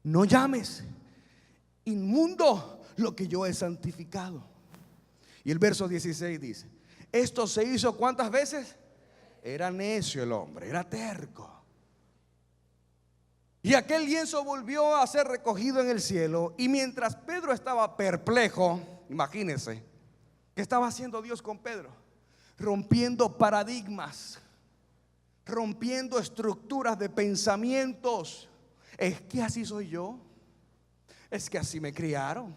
no llames inmundo lo que yo he santificado. Y el verso 16 dice: esto se hizo ¿cuántas veces? Era necio el hombre, era terco. Y aquel lienzo volvió a ser recogido en el cielo. Y mientras Pedro estaba perplejo, imagínense, ¿qué estaba haciendo Dios con Pedro? Rompiendo paradigmas, rompiendo estructuras de pensamientos. Es que así soy yo, es que así me criaron,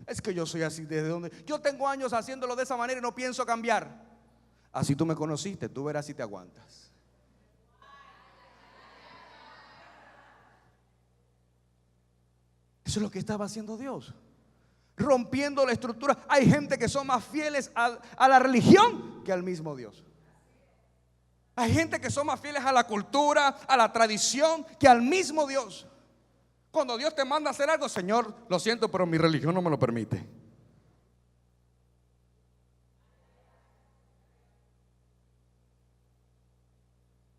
es que yo soy así desde donde. Yo tengo años haciéndolo de esa manera y no pienso cambiar. Así tú me conociste, tú verás si te aguantas. Eso es lo que estaba haciendo Dios, rompiendo la estructura. Hay gente que son más fieles a la religión que al mismo Dios. Hay gente que son más fieles a la cultura, a la tradición, que al mismo Dios. Cuando Dios te manda a hacer algo: Señor, lo siento, pero mi religión no me lo permite.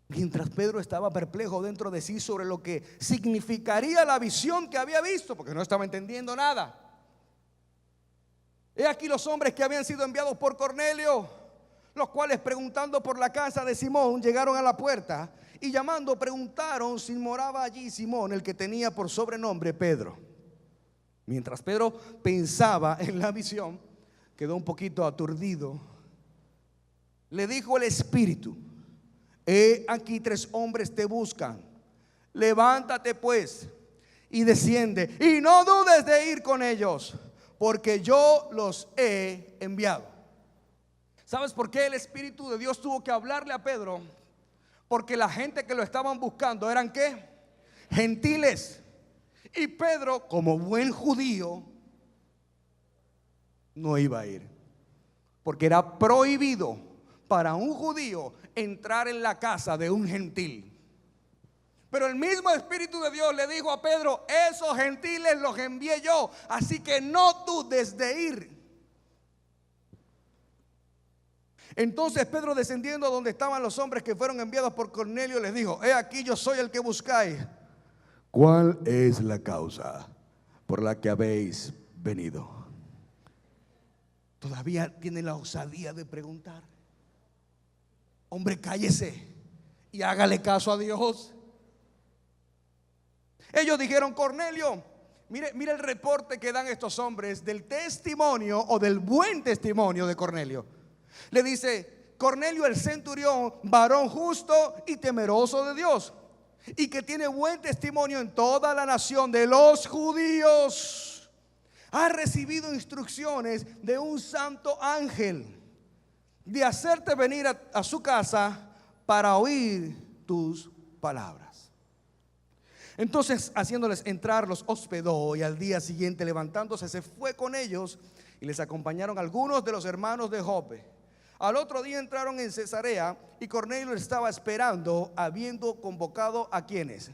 Mientras Pedro estaba perplejo dentro de sí sobre lo que significaría la visión que había visto, porque no estaba entendiendo nada. He aquí los hombres que habían sido enviados por Cornelio, los cuales, preguntando por la casa de Simón, llegaron a la puerta y llamando preguntaron si moraba allí Simón, el que tenía por sobrenombre Pedro. Mientras Pedro pensaba en la visión, quedó un poquito aturdido. Le dijo el Espíritu: he aquí 3 hombres te buscan. Levántate pues y desciende, y no dudes de ir con ellos, porque yo los he enviado. ¿Sabes por qué el Espíritu de Dios tuvo que hablarle a Pedro? Porque la gente que lo estaban buscando eran ¿qué? Gentiles. Y Pedro, como buen judío, no iba a ir, porque era prohibido para un judío entrar en la casa de un gentil. Pero el mismo Espíritu de Dios le dijo a Pedro: esos gentiles los envié yo, así que no dudes de ir. Entonces Pedro, descendiendo a donde estaban los hombres que fueron enviados por Cornelio, les dijo: he aquí yo soy el que buscáis. ¿Cuál es la causa por la que habéis venido? Todavía tiene la osadía de preguntar. Hombre, cállese y hágale caso a Dios. Ellos dijeron: Cornelio, mire el reporte que dan estos hombres del testimonio o del buen testimonio de Cornelio. Le dice: Cornelio el centurión, varón justo y temeroso de Dios, y que tiene buen testimonio en toda la nación de los judíos, ha recibido instrucciones de un santo ángel de hacerte venir a su casa para oír tus palabras. Entonces, haciéndoles entrar, los hospedó, y al día siguiente, levantándose, se fue con ellos, y les acompañaron algunos de los hermanos de Jope. Al otro día entraron en Cesarea, y Cornelio estaba esperando, habiendo convocado ¿a quiénes?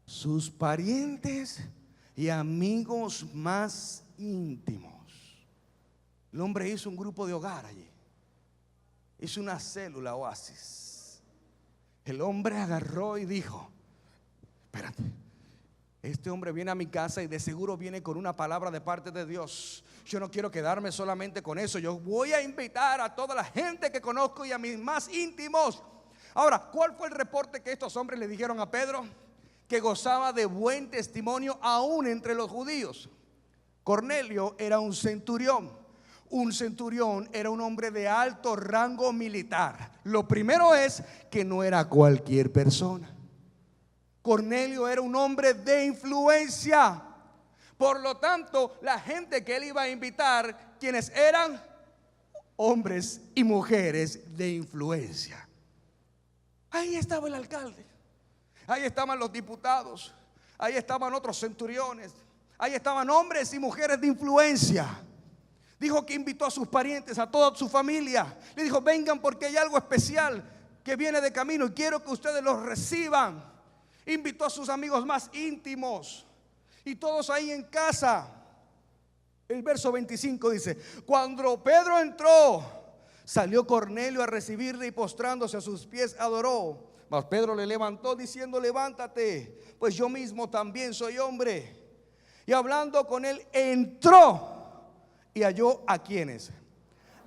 Sus parientes y amigos más íntimos. El hombre hizo un grupo de hogar allí, hizo una célula oasis. El hombre agarró y dijo: espérate, este hombre viene a mi casa y de seguro viene con una palabra de parte de Dios. Yo no quiero quedarme solamente con eso. Yo voy a invitar a toda la gente que conozco y a mis más íntimos. Ahora, ¿cuál fue el reporte que estos hombres le dijeron a Pedro? Que gozaba de buen testimonio aún entre los judíos. Cornelio era un centurión. Un centurión era un hombre de alto rango militar. Lo primero es que no era cualquier persona. Cornelio era un hombre de influencia. Por lo tanto, la gente que él iba a invitar, quienes eran hombres y mujeres de influencia. Ahí estaba el alcalde, ahí estaban los diputados, ahí estaban otros centuriones, ahí estaban hombres y mujeres de influencia. Dijo que invitó a sus parientes, a toda su familia. Le dijo: vengan porque hay algo especial que viene de camino y quiero que ustedes los reciban. Invitó a sus amigos más íntimos y todos ahí en casa. El verso 25 dice: cuando Pedro entró, salió Cornelio a recibirle y postrándose a sus pies adoró. Mas Pedro le levantó diciendo: levántate, pues yo mismo también soy hombre. Y hablando con él, entró y halló a quienes,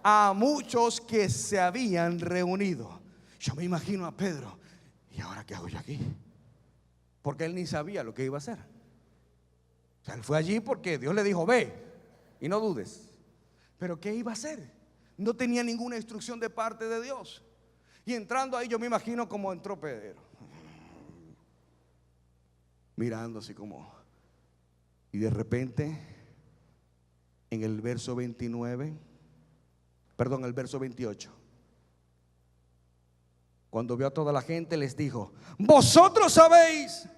a muchos que se habían reunido. Yo me imagino a Pedro: ¿y ahora qué hago yo aquí? Porque él ni sabía lo que iba a hacer. O sea, él fue allí porque Dios le dijo: ve y no dudes. Pero ¿qué iba a hacer? No tenía ninguna instrucción de parte de Dios. Y entrando ahí, yo me imagino como entró Pedro, mirando así como. Y de repente, en el verso 29, perdón, el verso 28, cuando vio a toda la gente, les dijo: vosotros sabéis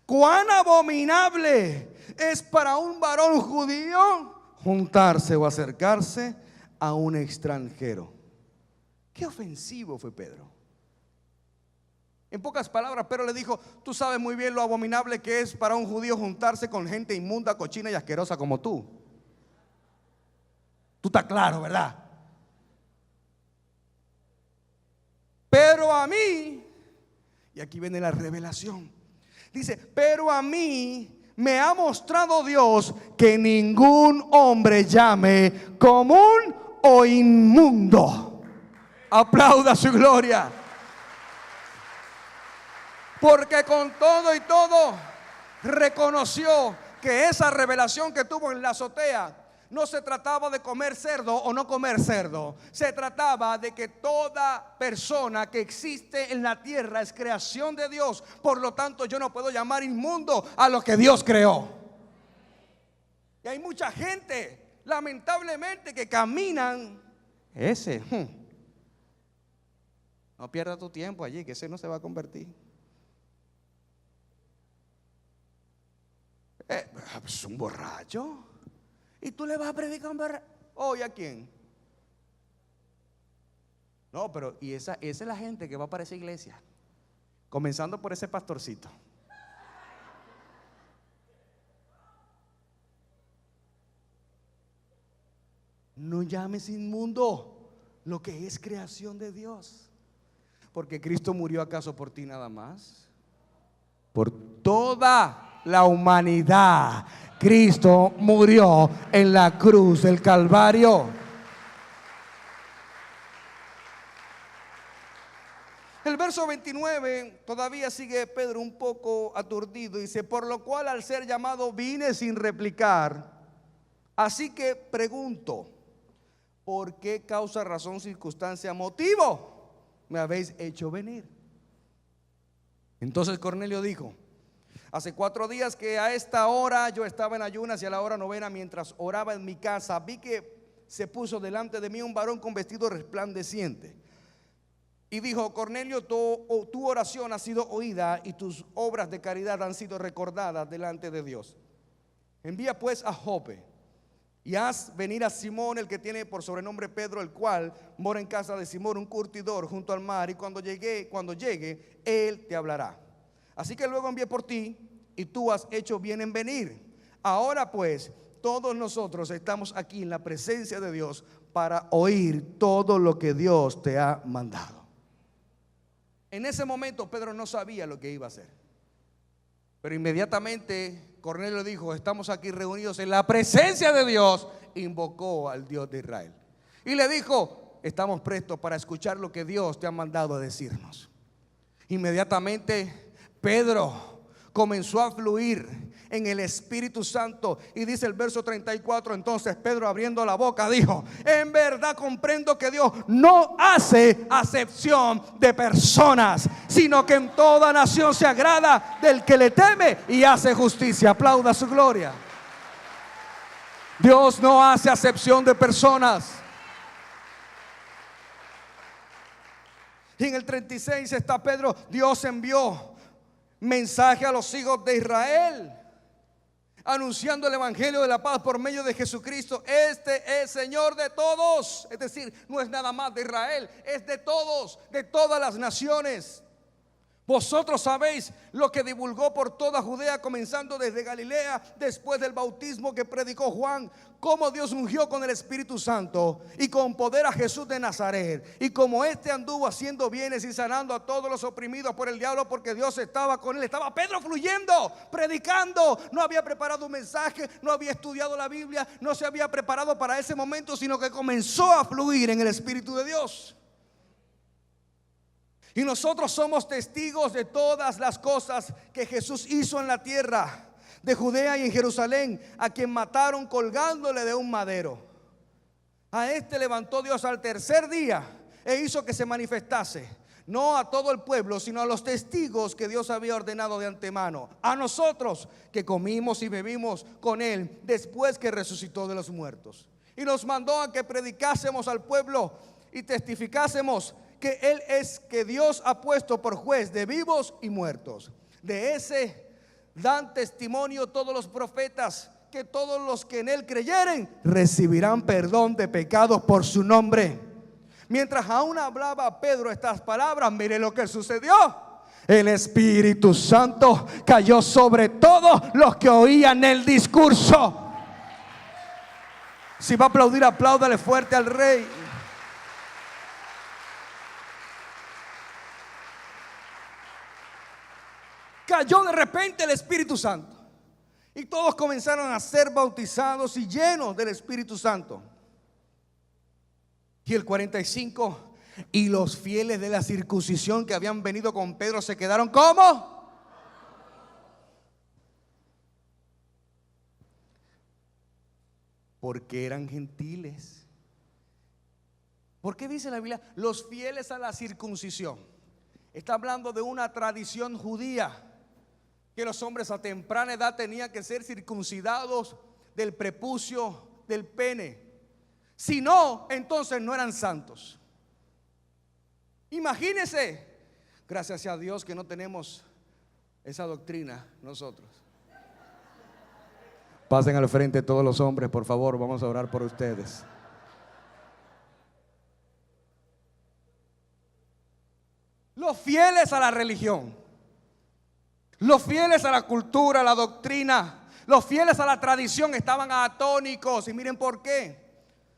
cuán abominable es para un varón judío juntarse o acercarse a un extranjero. Qué ofensivo fue Pedro. En pocas palabras, Pedro le dijo: tú sabes muy bien lo abominable que es para un judío juntarse con gente inmunda, cochina y asquerosa como tú. Tú estás claro, ¿verdad? Pero a mí, y aquí viene la revelación, dice: pero a mí me ha mostrado Dios que ningún hombre llame común o inmundo. Aplauda su gloria. Porque con todo y todo reconoció que esa revelación que tuvo en la azotea no se trataba de comer cerdo o no comer cerdo. Se trataba de que toda persona que existe en la tierra es creación de Dios. Por lo tanto, yo no puedo llamar inmundo a lo que Dios creó. Y hay mucha gente, lamentablemente, que caminan no pierda tu tiempo allí, que ese no se va a convertir. Es un borracho. ¿Y tú le vas a predicar a un borracho? ¿Oye, a quién? No, pero y esa es la gente que va para esa iglesia, comenzando por ese pastorcito. No llames inmundo lo que es creación de Dios. Porque Cristo murió acaso por ti nada más, por toda la humanidad. Cristo murió en la cruz del Calvario. El verso 29 todavía sigue Pedro un poco aturdido. Dice: por lo cual al ser llamado vine sin replicar. Así que pregunto: ¿por qué causa, razón, circunstancia, motivo me habéis hecho venir? Entonces Cornelio dijo: hace 4 días que a esta hora yo estaba en ayunas y a la hora novena, mientras oraba en mi casa, vi que se puso delante de mí un varón con vestido resplandeciente. Y dijo: Cornelio, tu oración ha sido oída y tus obras de caridad han sido recordadas delante de Dios. Envía pues a Jope y haz venir a Simón, el que tiene por sobrenombre Pedro, el cual mora en casa de Simón, un curtidor junto al mar, y cuando llegue, él te hablará. Así que luego envié por ti, y tú has hecho bien en venir. Ahora pues, todos nosotros estamos aquí en la presencia de Dios para oír todo lo que Dios te ha mandado. En ese momento Pedro no sabía lo que iba a hacer, pero inmediatamente Cornelio dijo: estamos aquí reunidos en la presencia de Dios. Invocó al Dios de Israel y le dijo: estamos prestos para escuchar lo que Dios te ha mandado a decirnos. Inmediatamente Pedro comenzó a fluir en el Espíritu Santo, y dice el verso 34: entonces Pedro, abriendo la boca, dijo: en verdad comprendo que Dios no hace acepción de personas, sino que en toda nación se agrada del que le teme y hace justicia. Aplauda su gloria. Dios no hace acepción de personas. Y en el 36 está Pedro: Dios envió mensaje a los hijos de Israel, anunciando el evangelio de la paz por medio de Jesucristo. Este es Señor de todos. Es decir, no es nada más de Israel, es de todos, de todas las naciones. Vosotros sabéis lo que divulgó por toda Judea, comenzando desde Galilea, después del bautismo que predicó Juan, cómo Dios ungió con el Espíritu Santo y con poder a Jesús de Nazaret, y como éste anduvo haciendo bienes y sanando a todos los oprimidos por el diablo, porque Dios estaba con él. Estaba Pedro fluyendo, predicando. No había preparado un mensaje, no había estudiado la Biblia, no se había preparado para ese momento, sino que comenzó a fluir en el Espíritu de Dios. Y nosotros somos testigos de todas las cosas que Jesús hizo en la tierra de Judea y en Jerusalén, a quien mataron colgándole de un madero. A este levantó Dios al tercer día e hizo que se manifestase, no a todo el pueblo, sino a los testigos que Dios había ordenado de antemano, a nosotros que comimos y bebimos con él después que resucitó de los muertos. Y nos mandó a que predicásemos al pueblo y testificásemos que Él es, que Dios ha puesto por juez de vivos y muertos. De ese dan testimonio todos los profetas, que todos los que en Él creyeren recibirán perdón de pecados por su nombre. Mientras aún hablaba Pedro estas palabras, mire lo que sucedió. El Espíritu Santo cayó sobre todos los que oían el discurso. Si va a aplaudir, apláudale fuerte al Rey. Cayó de repente el Espíritu Santo y todos comenzaron a ser bautizados y llenos del Espíritu Santo. Y el 45, y los fieles de la circuncisión que habían venido con Pedro se quedaron ¿cómo? Porque eran gentiles. ¿Por qué dice la Biblia los fieles a la circuncisión? Está hablando de una tradición judía, que los hombres a temprana edad tenían que ser circuncidados del prepucio, del pene. Si no, entonces no eran santos. Imagínense. Gracias a Dios que no tenemos esa doctrina nosotros. Pasen al frente todos los hombres, por favor, vamos a orar por ustedes. Los fieles a la religión, los fieles a la cultura, a la doctrina, los fieles a la tradición estaban atónicos. Y miren por qué.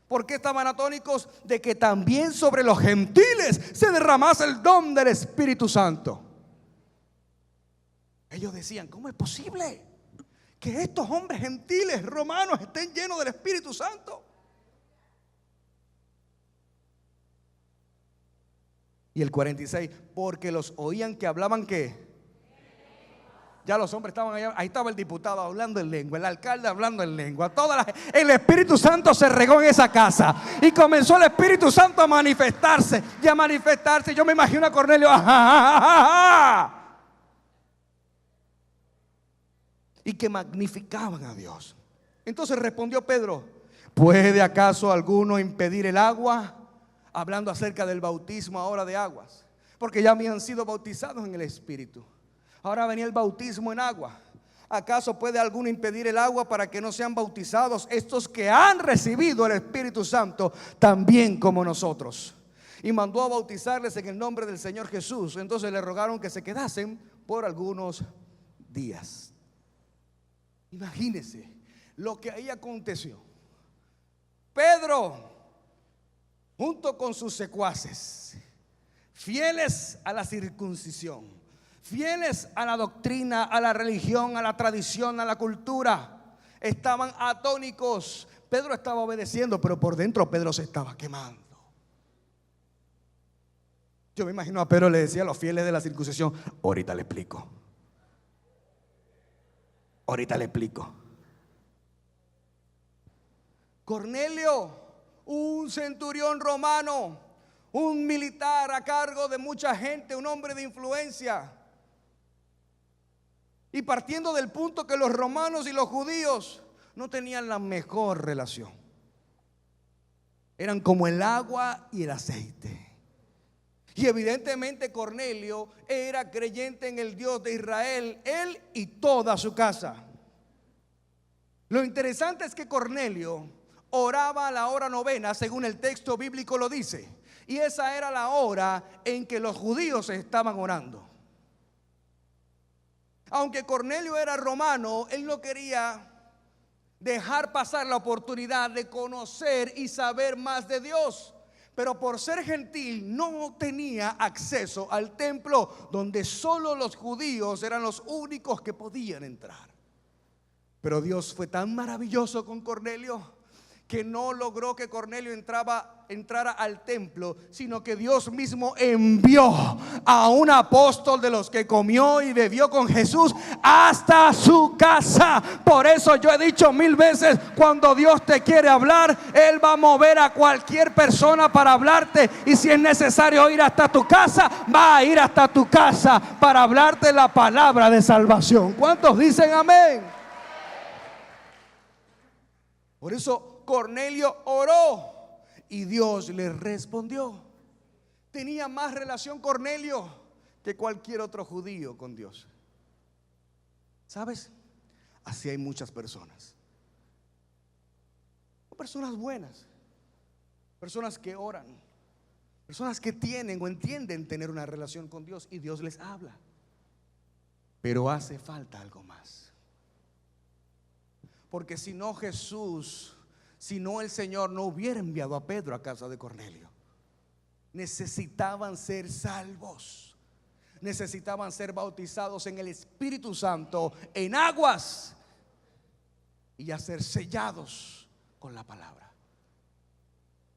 ¿Por qué estaban atónicos? De que también sobre los gentiles se derramase el don del Espíritu Santo. Ellos decían, ¿cómo es posible que estos hombres gentiles romanos estén llenos del Espíritu Santo? Y el 46, porque los oían que hablaban ¿qué? Ya los hombres estaban allá, ahí estaba el diputado hablando en lengua, el alcalde hablando en lengua, el Espíritu Santo se regó en esa casa y comenzó el Espíritu Santo a manifestarse y a manifestarse. Yo me imagino a Cornelio, y que magnificaban a Dios. Entonces respondió Pedro, ¿puede acaso alguno impedir el agua? Hablando acerca del bautismo ahora de aguas, porque ya habían sido bautizados en el Espíritu. Ahora venía el bautismo en agua. ¿Acaso puede alguno impedir el agua para que no sean bautizados estos que han recibido el Espíritu Santo también como nosotros? Y mandó a bautizarles en el nombre del Señor Jesús. Entonces le rogaron que se quedasen por algunos días. Imagínense lo que ahí aconteció. Pedro, junto con sus secuaces, fieles a la circuncisión, fieles a la doctrina, a la religión, a la tradición, a la cultura, estaban atónicos. Pedro estaba obedeciendo, pero por dentro Pedro se estaba quemando. Yo me imagino a Pedro le decía a los fieles de la circuncisión, ahorita le explico. Ahorita le explico. Cornelio, un centurión romano, un militar a cargo de mucha gente, un hombre de influencia. Y partiendo del punto que los romanos y los judíos no tenían la mejor relación. Eran como el agua y el aceite. Y evidentemente Cornelio era creyente en el Dios de Israel, él y toda su casa. Lo interesante es que Cornelio oraba a la hora novena, según el texto bíblico lo dice. Y esa era la hora en que los judíos estaban orando. Aunque Cornelio era romano, él no quería dejar pasar la oportunidad de conocer y saber más de Dios. Pero por ser gentil no tenía acceso al templo, donde solo los judíos eran los únicos que podían entrar. Pero Dios fue tan maravilloso con Cornelio que no logró que Cornelio entrara al templo, sino que Dios mismo envió a un apóstol de los que comió y bebió con Jesús hasta su casa. Por eso yo he dicho 1000 veces, cuando Dios te quiere hablar, Él va a mover a cualquier persona para hablarte. Y si es necesario ir hasta tu casa, va a ir hasta tu casa para hablarte la palabra de salvación. ¿Cuántos dicen amén? Por eso Cornelio oró y Dios le respondió. Tenía más relación Cornelio que cualquier otro judío con Dios. ¿Sabes? Así hay muchas personas. Personas buenas, personas que oran, personas que tienen o entienden tener una relación con Dios y Dios les habla. Pero hace falta algo más. Porque si no el Señor no hubiera enviado a Pedro a casa de Cornelio. Necesitaban ser salvos, necesitaban ser bautizados en el Espíritu Santo, en aguas, y a ser sellados con la palabra.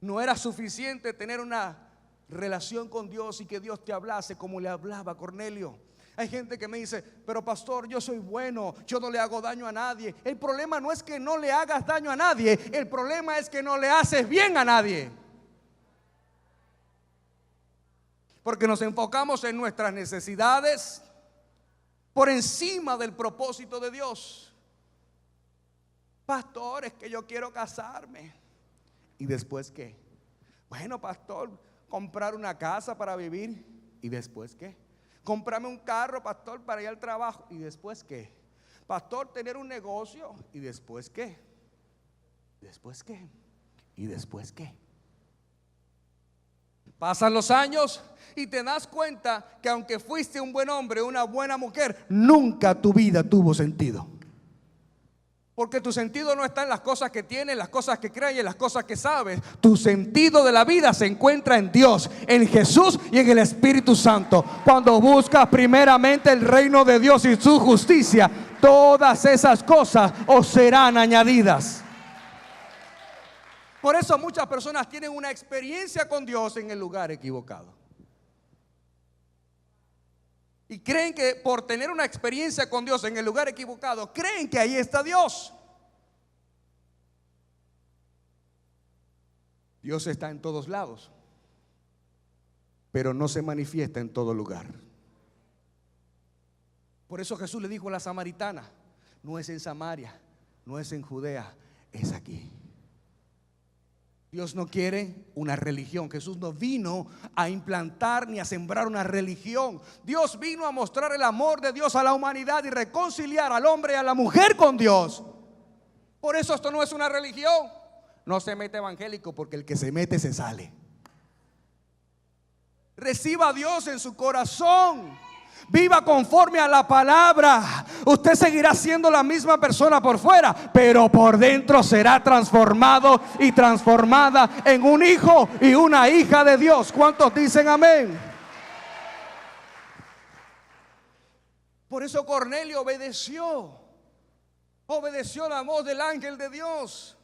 No era suficiente tener una relación con Dios y que Dios te hablase como le hablaba a Cornelio. Hay gente que me dice, pero pastor, yo soy bueno, yo no le hago daño a nadie. El problema no es que no le hagas daño a nadie, el problema es que no le haces bien a nadie. Porque nos enfocamos en nuestras necesidades por encima del propósito de Dios. Pastor, es que yo quiero casarme. ¿Y después qué? Bueno, pastor, comprar una casa para vivir. ¿Y después qué? Comprarme un carro, pastor, para ir al trabajo. ¿Y después qué? Pastor, tener un negocio. ¿Y después qué? ¿Después qué? ¿Y después qué? Pasan los años y te das cuenta que aunque fuiste un buen hombre, una buena mujer, nunca tu vida tuvo sentido. Porque tu sentido no está en las cosas que tienes, las cosas que crees y en las cosas que sabes. Tu sentido de la vida se encuentra en Dios, en Jesús y en el Espíritu Santo. Cuando buscas primeramente el reino de Dios y su justicia, todas esas cosas os serán añadidas. Por eso muchas personas tienen una experiencia con Dios en el lugar equivocado. Y creen que por tener una experiencia con Dios en el lugar equivocado, creen que ahí está Dios. Dios está en todos lados, pero no se manifiesta en todo lugar. Por eso Jesús le dijo a la samaritana, no es en Samaria, no es en Judea, es aquí. Dios no quiere una religión. Jesús no vino a implantar ni a sembrar una religión. Dios vino a mostrar el amor de Dios a la humanidad y reconciliar al hombre y a la mujer con Dios. Por eso esto no es una religión. No se mete evangélico, porque el que se mete se sale. Reciba a Dios en su corazón. Viva conforme a la palabra. Usted seguirá siendo la misma persona por fuera, pero por dentro será transformado y transformada en un hijo y una hija de Dios. ¿Cuántos dicen amén? Por eso Cornelio obedeció la voz del ángel de Dios.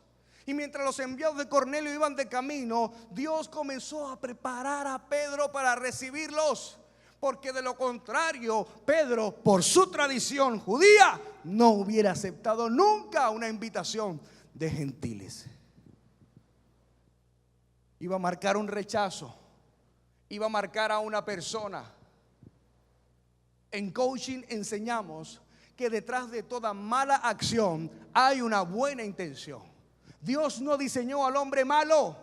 Y mientras los enviados de Cornelio iban de camino, Dios comenzó a preparar a Pedro para recibirlos. Porque de lo contrario, Pedro, por su tradición judía, no hubiera aceptado nunca una invitación de gentiles. Iba a marcar un rechazo, iba a marcar a una persona. En coaching enseñamos que detrás de toda mala acción hay una buena intención. Dios no diseñó al hombre malo,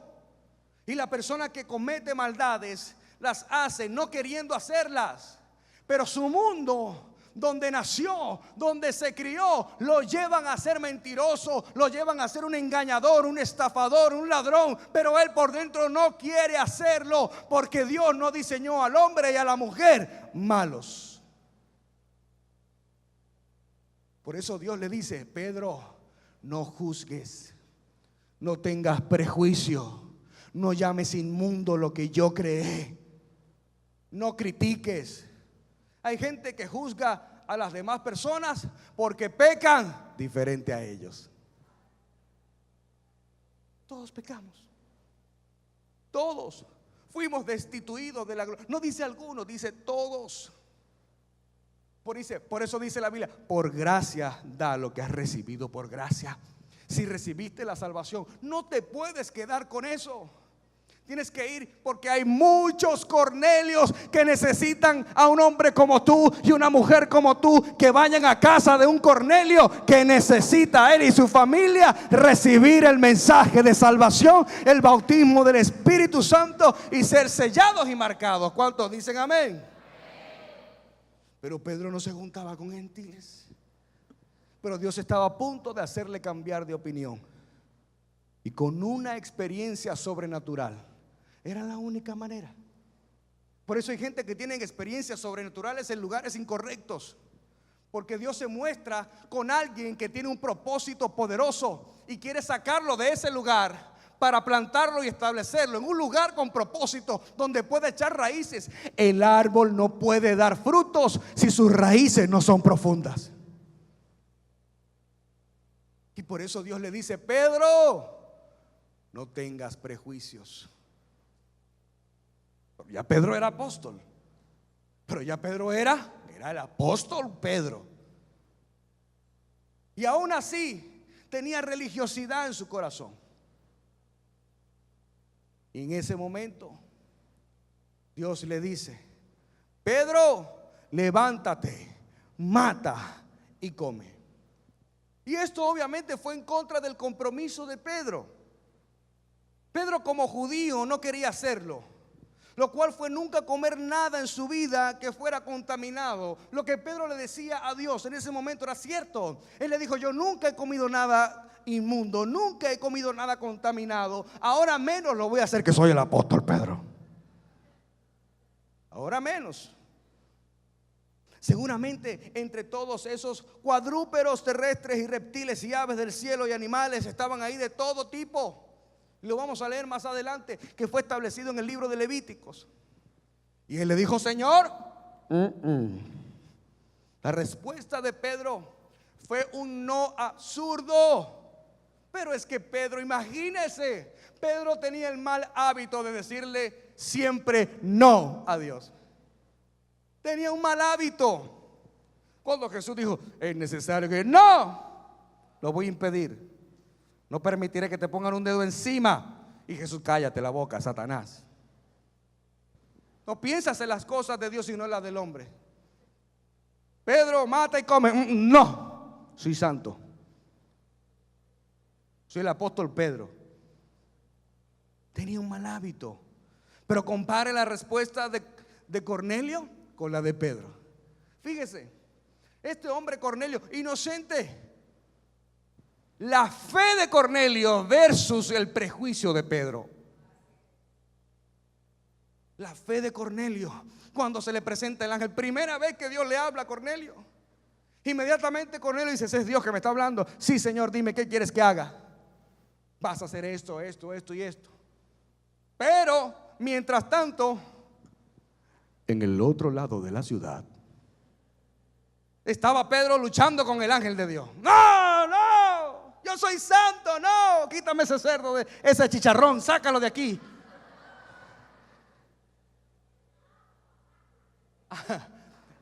y la persona que comete maldades las hace no queriendo hacerlas, pero su mundo, donde nació, donde se crió, lo llevan a ser mentiroso, lo llevan a ser un engañador, un estafador, un ladrón. Pero él por dentro no quiere hacerlo, porque Dios no diseñó al hombre y a la mujer malos. Por eso Dios le dice: Pedro, no juzgues, no tengas prejuicio, no llames inmundo lo que yo creé, no critiques. Hay gente que juzga a las demás personas porque pecan diferente a ellos. Todos pecamos, todos fuimos destituidos de la gloria. No dice algunos, dice todos. Por eso dice la Biblia: por gracia da lo que has recibido por gracia. Si recibiste la salvación, no te puedes quedar con eso. Tienes que ir, porque hay muchos Cornelios que necesitan a un hombre como tú y una mujer como tú, que vayan a casa de un Cornelio que necesita a él y su familia recibir el mensaje de salvación, el bautismo del Espíritu Santo y ser sellados y marcados. ¿Cuántos dicen amén? Pero Pedro no se juntaba con gentiles. Pero Dios estaba a punto de hacerle cambiar de opinión. Y con una experiencia sobrenatural era la única manera. Por eso hay gente que tiene experiencias sobrenaturales en lugares incorrectos, porque Dios se muestra con alguien que tiene un propósito poderoso y quiere sacarlo de ese lugar para plantarlo y establecerlo en un lugar con propósito donde pueda echar raíces. El árbol no puede dar frutos si sus raíces no son profundas. Y por eso Dios le dice: Pedro, no tengas prejuicios. Ya Pedro era apóstol, pero ya Pedro era el apóstol Pedro. Y aún así tenía religiosidad en su corazón. Y en ese momento Dios le dice: Pedro, levántate, mata y come. Y esto obviamente fue en contra del compromiso de Pedro. Pedro, como judío, no quería hacerlo, lo cual fue nunca comer nada en su vida que fuera contaminado. Lo que Pedro le decía a Dios en ese momento era cierto. Él le dijo: yo nunca he comido nada inmundo, nunca he comido nada contaminado, ahora menos lo voy a hacer que soy el apóstol Pedro. Ahora menos. Seguramente entre todos esos cuadrúpedos terrestres y reptiles y aves del cielo y animales estaban ahí de todo tipo. Lo vamos a leer más adelante, que fue establecido en el libro de Levíticos. Y él le dijo: Señor, La respuesta de Pedro fue un no absurdo. Pero es que Pedro, imagínese, Pedro tenía el mal hábito de decirle siempre no a Dios. Tenía un mal hábito. Cuando Jesús dijo: es necesario que no, lo voy a impedir, no permitiré que te pongan un dedo encima. Y Jesús: cállate la boca, Satanás. No piensas en las cosas de Dios sino en las del hombre. Pedro, mata y come. No, soy santo, soy el apóstol Pedro. Tenía un mal hábito. Pero compare la respuesta de Cornelio con la de Pedro. Fíjese, este hombre Cornelio, inocente. La fe de Cornelio versus el prejuicio de Pedro. La fe de Cornelio, cuando se le presenta el ángel, primera vez que Dios le habla a Cornelio, inmediatamente Cornelio dice: es Dios que me está hablando. Sí, Señor, dime qué quieres que haga. Vas a hacer esto, esto, esto y esto. Pero mientras tanto, en el otro lado de la ciudad estaba Pedro luchando con el ángel de Dios. No, no, yo soy santo, no, quítame ese cerdo, ese chicharrón, sácalo de aquí.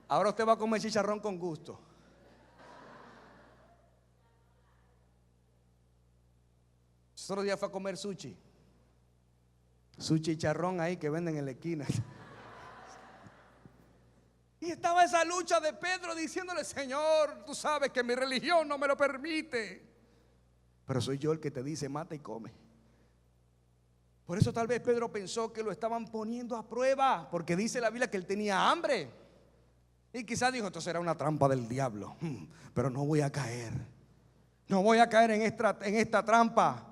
Ahora usted va a comer chicharrón con gusto. Otro día fue a comer sushi. Su chicharrón ahí que venden en la esquina. Y estaba esa lucha de Pedro diciéndole: Señor, tú sabes que mi religión no me lo permite, pero soy yo el que te dice mata y come. Por eso tal vez Pedro pensó que lo estaban poniendo a prueba, porque dice la Biblia que él tenía hambre. Y quizás dijo: esto será una trampa del diablo, pero no voy a caer. No voy a caer en esta trampa.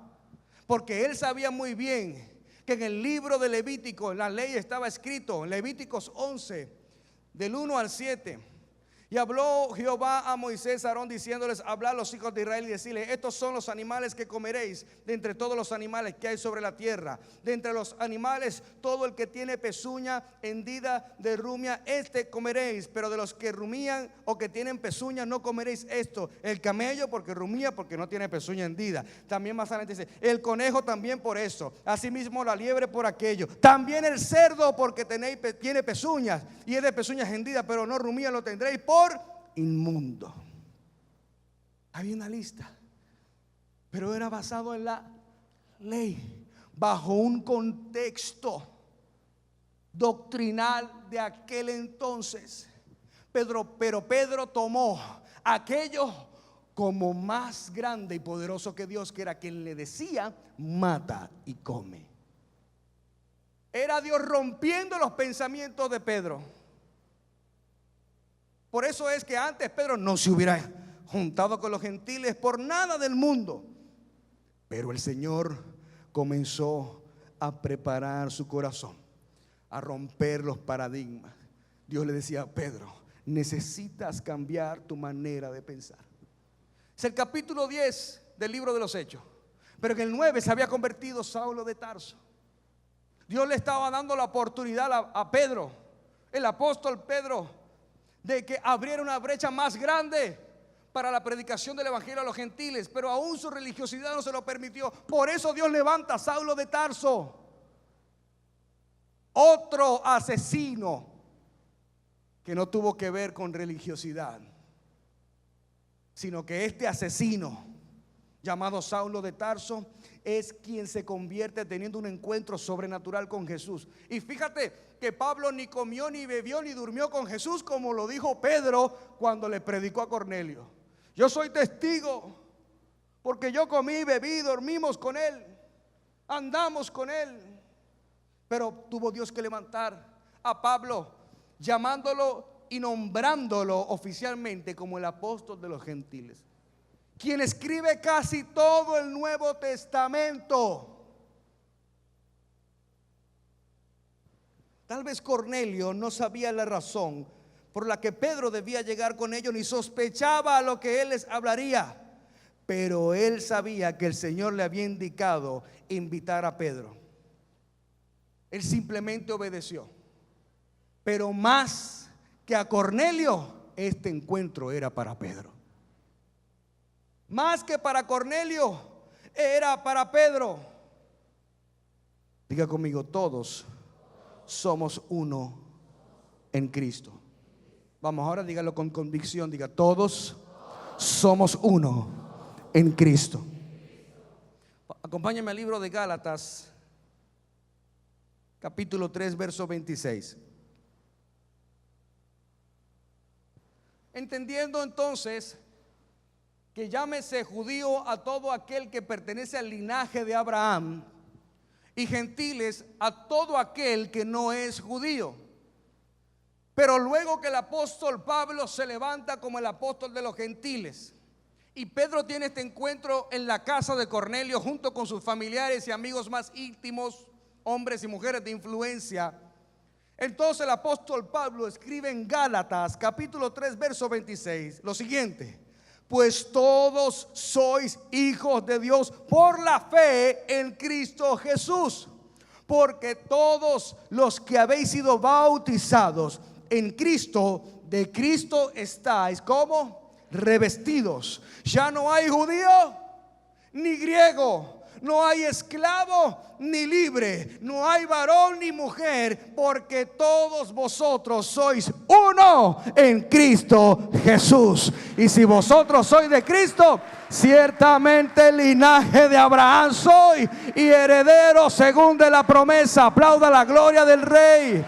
Porque él sabía muy bien que en el libro de Levítico, en la ley estaba escrito, en Levíticos 11, del 1 al 7, Y habló Jehová a Moisés, a Aarón, diciéndoles: hablad a los hijos de Israel y decirles: estos son los animales que comeréis de entre todos los animales que hay sobre la tierra. De entre los animales, todo el que tiene pezuña hendida de rumia, este comeréis. Pero de los que rumían o que tienen pezuña, no comeréis esto: el camello porque rumía, porque no tiene pezuña hendida. También más adelante dice: el conejo también por eso. Asimismo la liebre por aquello. También el cerdo porque tiene pezuñas y es de pezuñas hendidas, pero no rumía, lo tendréis por inmundo. Había una lista, pero era basado en la ley, bajo un contexto doctrinal de aquel entonces. Pero Pedro tomó aquello como más grande y poderoso que Dios, que era quien le decía: mata y come. Era Dios rompiendo los pensamientos de Pedro. Por eso es que antes Pedro no se hubiera juntado con los gentiles por nada del mundo. Pero el Señor comenzó a preparar su corazón, a romper los paradigmas. Dios le decía: Pedro, necesitas cambiar tu manera de pensar. Es el capítulo 10 del libro de los Hechos. Pero en el 9 se había convertido Saulo de Tarso. Dios le estaba dando la oportunidad a Pedro, el apóstol Pedro, de que abriera una brecha más grande para la predicación del evangelio a los gentiles, pero aún su religiosidad no se lo permitió. Por eso Dios levanta a Saulo de Tarso, otro asesino que no tuvo que ver con religiosidad, sino que este asesino llamado Saulo de Tarso es quien se convierte teniendo un encuentro sobrenatural con Jesús. Y fíjate que Pablo ni comió, ni bebió, ni durmió con Jesús, como lo dijo Pedro cuando le predicó a Cornelio. Yo soy testigo, porque yo comí, bebí, dormimos con él, andamos con él. Pero tuvo Dios que levantar a Pablo, llamándolo y nombrándolo oficialmente como el apóstol de los gentiles, quien escribe casi todo el Nuevo Testamento. Tal vez Cornelio no sabía la razón por la que Pedro debía llegar con ellos, ni sospechaba a lo que él les hablaría, pero él sabía que el Señor le había indicado invitar a Pedro. Él simplemente obedeció. Pero más que a Cornelio, este encuentro era para Pedro. Más que para Cornelio, era para Pedro. Diga conmigo: todos somos uno en Cristo. Vamos, ahora dígalo con convicción. Diga: todos somos uno en Cristo. Acompáñame al libro de Gálatas, capítulo 3, verso 26. Entendiendo entonces que llámese judío a todo aquel que pertenece al linaje de Abraham, y gentiles a todo aquel que no es judío. Pero luego que el apóstol Pablo se levanta como el apóstol de los gentiles, y Pedro tiene este encuentro en la casa de Cornelio junto con sus familiares y amigos más íntimos, hombres y mujeres de influencia, entonces el apóstol Pablo escribe en Gálatas capítulo 3 verso 26 lo siguiente: pues todos sois hijos de Dios por la fe en Cristo Jesús, porque todos los que habéis sido bautizados en Cristo, de Cristo estáis como revestidos. Ya no hay judío ni griego, no hay esclavo ni libre, no hay varón ni mujer, porque todos vosotros sois uno en Cristo Jesús. Y si vosotros sois de Cristo, ciertamente el linaje de Abraham soy, y heredero según de la promesa. Aplauda la gloria del Rey.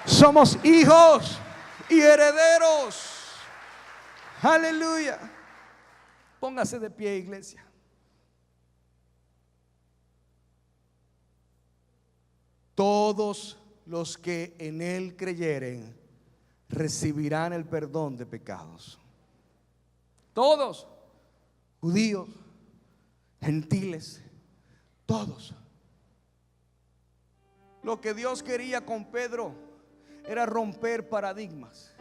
Somos hijos y herederos. Aleluya. Póngase de pie, iglesia. Todos los que en Él creyeren recibirán el perdón de pecados. Todos, judíos, gentiles, todos. Lo que Dios quería con Pedro era romper paradigmas.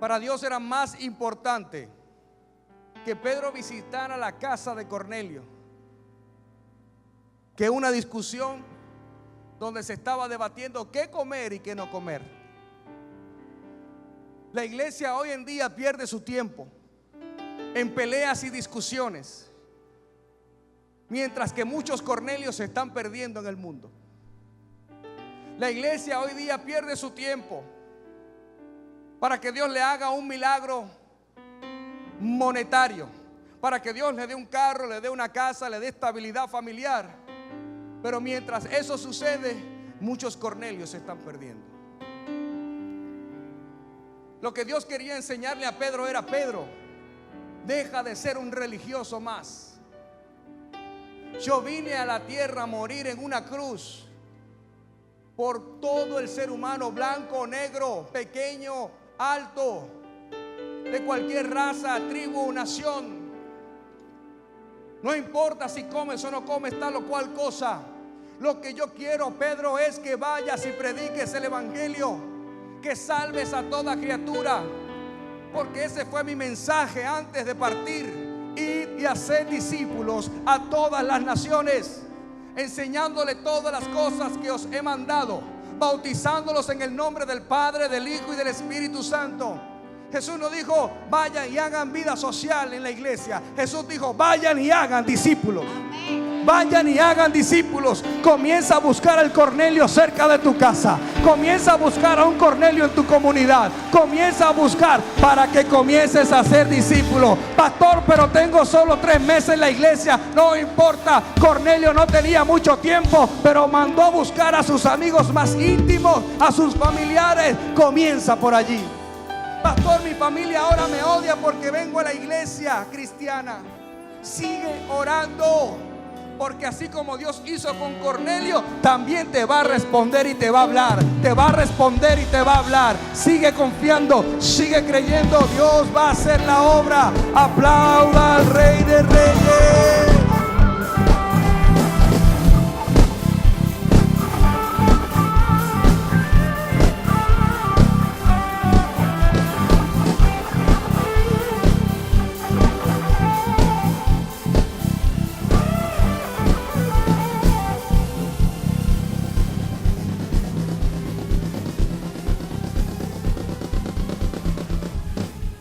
Para Dios era más importante que Pedro visitara la casa de Cornelio que una discusión donde se estaba debatiendo qué comer y qué no comer. La iglesia hoy en día pierde su tiempo en peleas y discusiones, mientras que muchos Cornelios se están perdiendo en el mundo. La iglesia hoy día pierde su tiempo para que Dios le haga un milagro monetario, para que Dios le dé un carro, le dé una casa, le dé estabilidad familiar. Pero mientras eso sucede, muchos Cornelios se están perdiendo. Lo que Dios quería enseñarle a Pedro era: Pedro, deja de ser un religioso más. Yo vine a la tierra a morir en una cruz por todo el ser humano, blanco, negro, pequeño, alto, de cualquier raza, tribu, nación. No importa si comes o no comes tal o cual cosa. Lo que yo quiero, Pedro, es que vayas y prediques el evangelio, que salves a toda criatura, porque ese fue mi mensaje antes de partir: ir y hacer discípulos a todas las naciones, enseñándole todas las cosas que os he mandado, bautizándolos en el nombre del Padre, del Hijo y del Espíritu Santo. Jesús no dijo vayan y hagan vida social en la iglesia. Jesús dijo vayan y hagan discípulos. Vayan y hagan discípulos. Comienza a buscar al Cornelio cerca de tu casa. Comienza a buscar a un Cornelio en tu comunidad. Comienza a buscar para que comiences a ser discípulo. Pastor, pero tengo solo 3 meses en la iglesia. No importa. Cornelio no tenía mucho tiempo, pero mandó a buscar a sus amigos más íntimos, a sus familiares. Comienza por allí. Pastor, mi familia ahora me odia porque vengo a la iglesia cristiana. Sigue orando, porque así como Dios hizo con Cornelio, también te va a responder y te va a hablar. Te va a responder y te va a hablar. Sigue confiando, sigue creyendo. Dios va a hacer la obra. Aplauda al Rey de Reyes.